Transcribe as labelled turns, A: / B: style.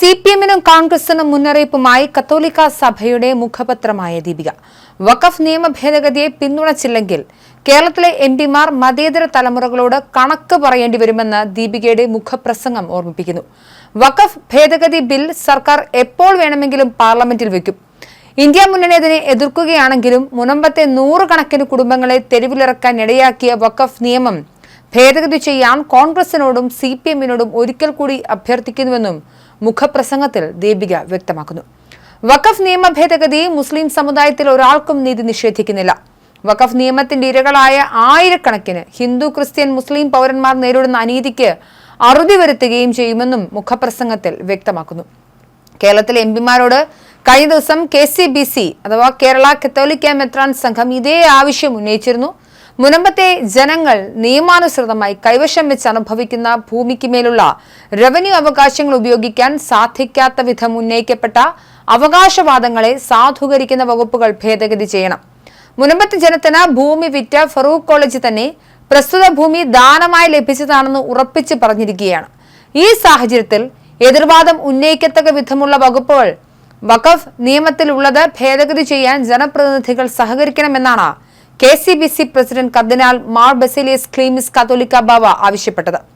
A: സിപിഎമ്മിനും കോൺഗ്രസിനും മുന്നറിയിപ്പുമായി കത്തോലിക്ക സഭയുടെ മുഖപത്രമായ ദീപിക. വഖഫ് നിയമ ഭേദഗതിയെ പിന്തുണച്ചില്ലെങ്കിൽ കേരളത്തിലെ എംപിമാർ മതേതര തലമുറകളോട് കണക്ക് പറയേണ്ടി വരുമെന്ന് ദീപികയുടെ മുഖപ്രസംഗം ഓർമ്മിപ്പിക്കുന്നു. വഖഫ് ഭേദഗതി ബിൽ സർക്കാർ എപ്പോൾ വേണമെങ്കിലും പാർലമെന്റിൽ വയ്ക്കും. ഇന്ത്യ മുന്നണി അതിനെ എതിർക്കുകയാണെങ്കിലും മുനമ്പത്തെ 100 കണക്കിന് കുടുംബങ്ങളെ തെരുവിലിറക്കാൻ ഇടയാക്കിയ വഖഫ് നിയമം ഭേദഗതി ചെയ്യാൻ കോൺഗ്രസിനോടും സിപിഎമ്മിനോടും ഒരിക്കൽ കൂടി അഭ്യർത്ഥിക്കുന്നുവെന്നും മുഖപ്രസംഗത്തിൽ ദീപിക വ്യക്തമാക്കുന്നു. വഖഫ് നിയമ ഭേദഗതി മുസ്ലിം സമുദായത്തിൽ ഒരാൾക്കും നീതി നിഷേധിക്കുന്നില്ല. വഖഫ് നിയമത്തിന്റെ ഇരകളായ ആയിരക്കണക്കിന് ഹിന്ദു, ക്രിസ്ത്യൻ, മുസ്ലിം പൗരന്മാർ നേരിടുന്ന അനീതിക്ക് അറുതി വരുത്തുകയും ചെയ്യുമെന്നും മുഖപ്രസംഗത്തിൽ വ്യക്തമാക്കുന്നു. കേരളത്തിലെ എംപിമാരോട് കഴിഞ്ഞ ദിവസം KCBC അഥവാ കേരള കത്തോലിക്ക മെത്രാൻ സംഘം ഇതേ ആവശ്യം ഉന്നയിച്ചിരുന്നു. മുനമ്പത്തെ ജനങ്ങൾ നിയമാനുസൃതമായി കൈവശം വെച്ച് അനുഭവിക്കുന്ന ഭൂമിക്ക് മേലുള്ള റവന്യൂ അവകാശങ്ങൾ ഉപയോഗിക്കാൻ സാധിക്കാത്ത വിധം ഉന്നയിക്കപ്പെട്ട അവകാശവാദങ്ങളെ സാധൂകരിക്കുന്ന വകുപ്പുകൾ ഭേദഗതി ചെയ്യണം. മുനമ്പത്തെ ജനത്തിന് ഭൂമി വിറ്റ ഫറൂഖ് കോളേജ് തന്നെ പ്രസ്തുത ഭൂമി ദാനമായി ലഭിച്ചതാണെന്ന് ഉറപ്പിച്ച് പറഞ്ഞിരിക്കുകയാണ്. ഈ സാഹചര്യത്തിൽ എതിർവാദം ഉന്നയിക്കത്തക്ക വിധമുള്ള വകുപ്പുകൾ വഖഫ് നിയമത്തിലുള്ളത് ഭേദഗതി ചെയ്യാൻ ജനപ്രതിനിധികൾ സഹകരിക്കണമെന്നാണ് KCBC പ്രസിഡന്റ് കർദിനാൾ മാർ ബസേലിയസ് ക്ലീമിസ് കാത്തോലിക്ക ബാവ ആവശ്യപ്പെട്ടത്.